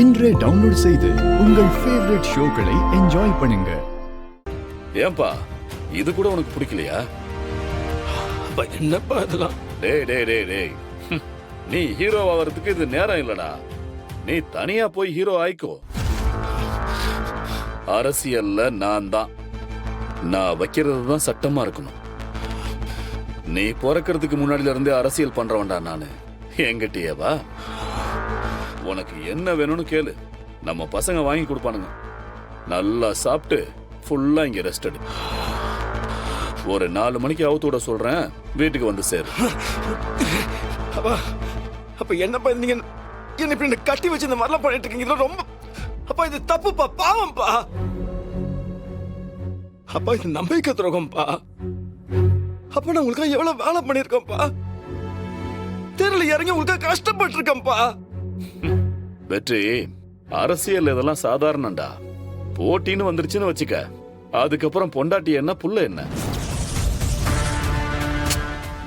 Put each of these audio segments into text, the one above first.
இன்றே டவுன்லோட் செய்து உங்கள் ஃபேவரட் ஷோக்களை என்ஜாய் பண்ணுங்க. ஏன்பா இது கூட உனக்கு பிடிக்கலையா? என்னப்பா இதெல்லாம்? டேய் டேய் டேய் டேய் நீ ஹீரோ ஆகிறதுக்கு இது நேரம் இல்லடா. நீ தனியா போய் ஹீரோ ஆயிக்கோ. அரசியல்ல நான் தான், நான் வைக்கிறது தான் சட்டமா இருக்கணும். நீ பிறக்கிறதுக்கு முன்னாடில இருந்தே அரசியல் பண்றவன்டா நானு. என்கிட்டயேவா? உனக்கு என்ன வேணும்னு கேளு, நம்ம பசங்க வாங்கி கொடுப்பானுங்க. நல்லா சாப்பிட்டு ஃபுல்லா இங்க ரெஸ்ட் எடு. ஒரு 4 மணிக்கு அவுத்து விட சொல்றேன், வீட்டுக்கு வந்து சேரு. அப்பா அப்ப என்னப்பா நீங்க என்ன இப்படி கட்டி வச்சு இந்த மாதிரிலாம் பண்ணிட்டு இருக்கீங்க? இதெல்லாம் ரொம்ப அப்பா, இது தப்புப்பா, பாவம்பா. அப்பா இது நம்பிக்கை துரோகம்பா. அப்ப நான் உங்களுக்காக எவ்வளவு வேலை பண்ணிருக்கேன்ப்பா. தெருல இறங்கி உங்களுக்காக கஷ்டப்பட்டு இருக்கேன்ப்பா. வெற்றி, அரசியல் இதெல்லாம் சாதாரணண்டா. போட்டின்னு வந்துருச்சுன்னு வச்சுக்க, அதுக்கப்புறம் பொண்டாட்டி என்ன புள்ள என்ன,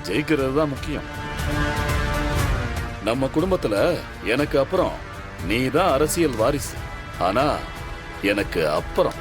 ஜெயிக்கிறது தான் முக்கியம். நம்ம குடும்பத்துல எனக்கு அப்புறம் நீ தான் அரசியல் வாரிசு. ஆனா எனக்கு அப்புறம்